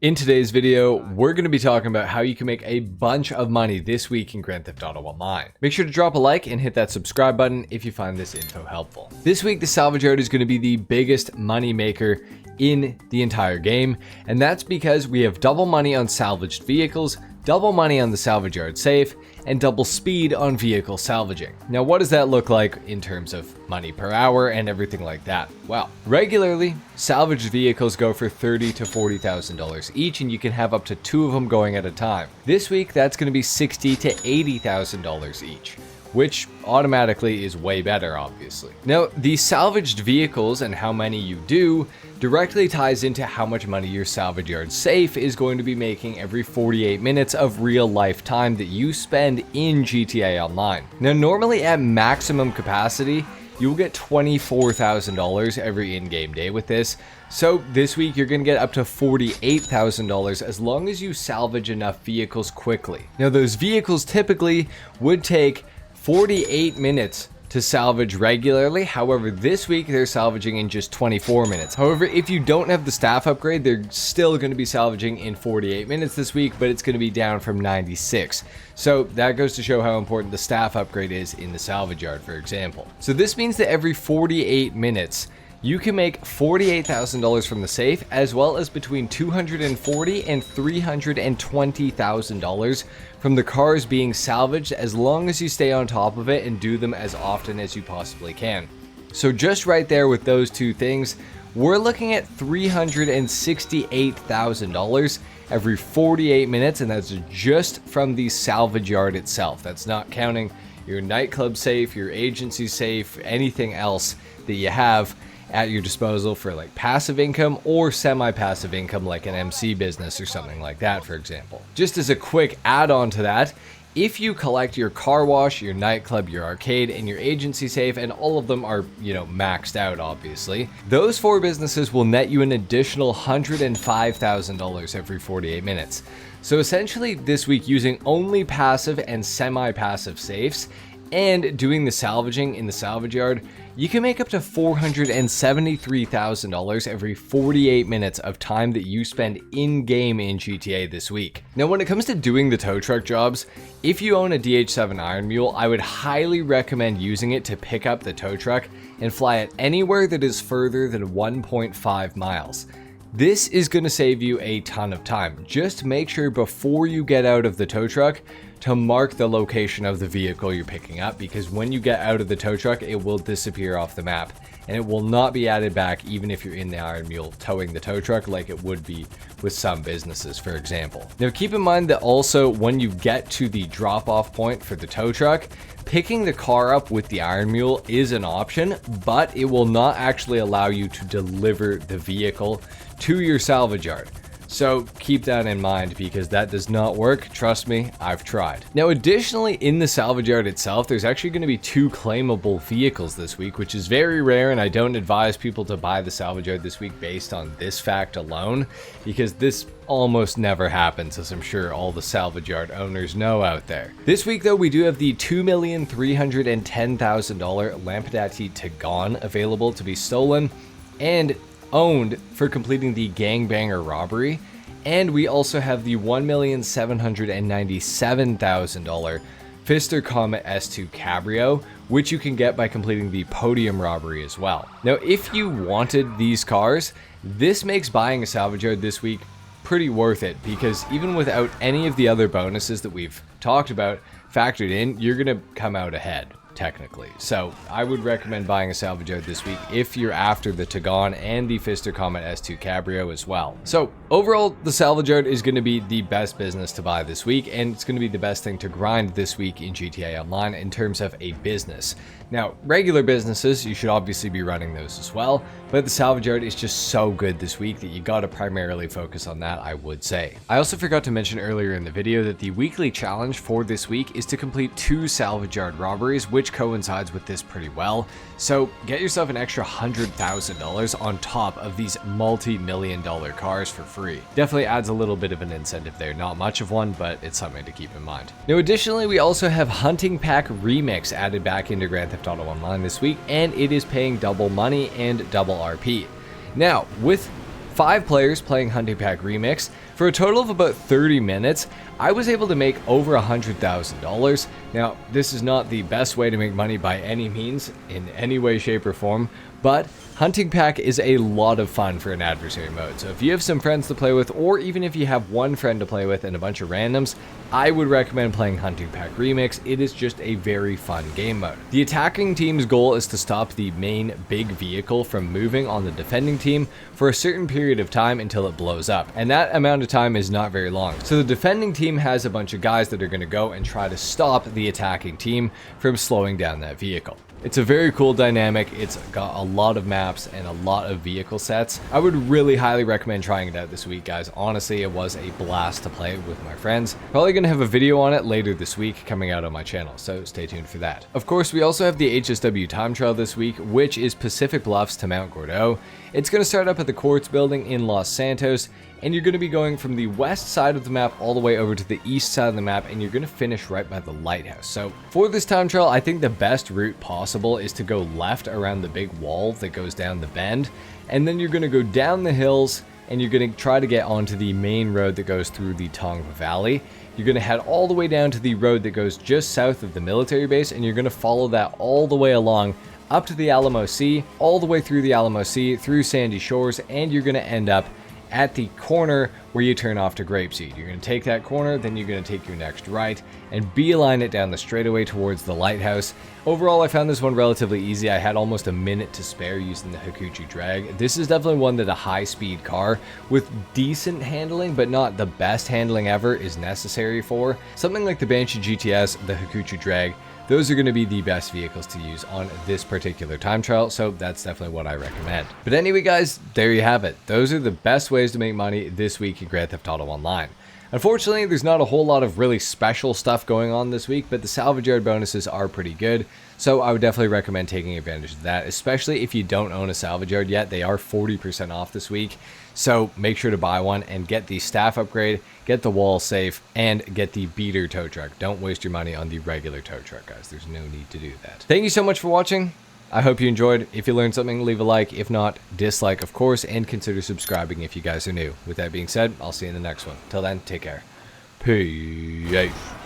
In today's video, we're going to be talking about how you can make a bunch of money this week in Grand Theft Auto Online. Make sure to drop a like and hit that subscribe button if you find this info helpful. This week, the salvage yard is going to be the biggest money maker in the entire game, and that's because we have double money on salvaged vehicles, double money on the salvage yard safe, and double speed on vehicle salvaging. Now, what does that look like in terms of money per hour and everything like that? Well, regularly, salvaged vehicles go for $30,000 to $40,000 each, and you can have up to 2 of them going at a time. This week, that's going to be $60,000 to $80,000 each, which automatically is way better, obviously. Now, the salvaged vehicles and how many you do directly ties into how much money your salvage yard safe is going to be making every 48 minutes of real life time that you spend in GTA Online. Now, normally at maximum capacity, you'll get $24,000 every in-game day with this. So this week you're going to get up to $48,000 as long as you salvage enough vehicles quickly. Now, those vehicles typically would take 48 minutes to salvage regularly. However, this week they're salvaging in just 24 minutes. However, if you don't have the staff upgrade, they're still going to be salvaging in 48 minutes this week, but it's going to be down from 96. So that goes to show how important the staff upgrade is in the salvage yard, for example. So this means that every 48 minutes, you can make $48,000 from the safe, as well as between $240,000 and $320,000 from the cars being salvaged, as long as you stay on top of it and do them as often as you possibly can. So just right there with those two things, we're looking at $368,000 every 48 minutes, and that's just from the salvage yard itself. That's not counting your nightclub safe, your agency safe, anything else that you have at your disposal for like passive income or semi-passive income like an MC business or something like that, for example. Just as a quick add-on to that, if you collect your car wash, your nightclub, your arcade, and your agency safe, and all of them are, maxed out, obviously, those 4 businesses will net you an additional $105,000 every 48 minutes. So essentially this week, using only passive and semi-passive safes and doing the salvaging in the salvage yard, you can make up to $473,000 every 48 minutes of time that you spend in-game in GTA this week. Now, when it comes to doing the tow truck jobs, if you own a DH7 Iron Mule, I would highly recommend using it to pick up the tow truck and fly it anywhere that is further than 1.5 miles. This is going to save you a ton of time. Just make sure before you get out of the tow truck to mark the location of the vehicle you're picking up, because when you get out of the tow truck, it will disappear off the map and it will not be added back even if you're in the Iron Mule towing the tow truck like it would be with some businesses, for example. Now, keep in mind that also when you get to the drop-off point for the tow truck, picking the car up with the Iron Mule is an option, but it will not actually allow you to deliver the vehicle to your salvage yard. So keep that in mind, because that does not work. Trust me, I've tried. Now, additionally, in the salvage yard itself, there's actually going to be 2 claimable vehicles this week, which is very rare, and I don't advise people to buy the salvage yard this week based on this fact alone, because this almost never happens, as I'm sure all the salvage yard owners know out there. This week, though, we do have the $2,310,000 Lampadati Tagon available to be stolen and owned for completing the gangbanger robbery, and we also have the $1,797,000 Pfister Comet S2 Cabrio, which you can get by completing the podium robbery as well. Now, if you wanted these cars, this makes buying a salvage yard this week pretty worth it, because even without any of the other bonuses that we've talked about factored in, you're gonna come out ahead, technically. So I would recommend buying a salvage yard this week if you're after the Tagon and the Pfister Comet S2 Cabrio as well. So overall, the salvage yard is going to be the best business to buy this week, and it's going to be the best thing to grind this week in GTA Online in terms of a business. Now, regular businesses, you should obviously be running those as well, but the salvage yard is just so good this week that you got to primarily focus on that, I would say. I also forgot to mention earlier in the video that the weekly challenge for this week is to complete 2 salvage yard robberies, which coincides with this pretty well. So get yourself an extra $100,000 on top of these multi-million-dollar cars for free. Definitely adds a little bit of an incentive there. Not much of one, but it's something to keep in mind. Now, additionally, we also have Hunting Pack Remix added back into Grand Theft Auto Online this week, and it is paying double money and double RP. Now, with 5 players playing Hunting Pack Remix. For a total of about 30 minutes, I was able to make over $100,000. Now, this is not the best way to make money by any means, in any way, shape, or form, but Hunting Pack is a lot of fun for an adversary mode. So if you have some friends to play with, or even if you have one friend to play with and a bunch of randoms, I would recommend playing Hunting Pack Remix. It is just a very fun game mode. The attacking team's goal is to stop the main big vehicle from moving on the defending team for a certain period of time until it blows up. And that amount of time is not very long. So the defending team has a bunch of guys that are going to go and try to stop the attacking team from slowing down that vehicle. It's a very cool dynamic. It's got a lot of maps and a lot of vehicle sets. I would really highly recommend trying it out this week, guys. Honestly, it was a blast to play with my friends. Probably going to have a video on it later this week coming out on my channel, so stay tuned for that. Of course, we also have the HSW time trial this week, which is Pacific Bluffs to Mount Gordeau. It's going to start up at the Quartz Building in Los Santos, and you're going to be going from the west side of the map all the way over to the east side of the map, and you're going to finish right by the lighthouse. So for this time trial, I think the best route possible is to go left around the big wall that goes down the bend, and then you're going to go down the hills, and you're going to try to get onto the main road that goes through the Tongva Valley. You're going to head all the way down to the road that goes just south of the military base, and you're going to follow that all the way along up to the Alamo Sea, all the way through the Alamo Sea, through Sandy Shores, and you're going to end up at the corner where you turn off to Grapeseed. You're going to take that corner, then you're going to take your next right and beeline it down the straightaway towards the lighthouse. Overall, I found this one relatively easy. I had almost a minute to spare using the Hakuchi Drag. This is definitely one that a high-speed car with decent handling, but not the best handling ever, is necessary for. Something like the Banshee GTS, the Hakuchi Drag, those are going to be the best vehicles to use on this particular time trial, so that's definitely what I recommend. But anyway, guys, there you have it. Those are the best ways to make money this week in Grand Theft Auto Online. Unfortunately, there's not a whole lot of really special stuff going on this week, but the salvage yard bonuses are pretty good, so I would definitely recommend taking advantage of that, especially if you don't own a salvage yard yet. They are 40% off this week, so make sure to buy one and get the staff upgrade, get the wall safe, and get the beater tow truck. Don't waste your money on the regular tow truck, guys. There's no need to do that. Thank you so much for watching. I hope you enjoyed. If you learned something, leave a like. If not, dislike, of course, and consider subscribing if you guys are new. With that being said, I'll see you in the next one. Till then, take care. Peace.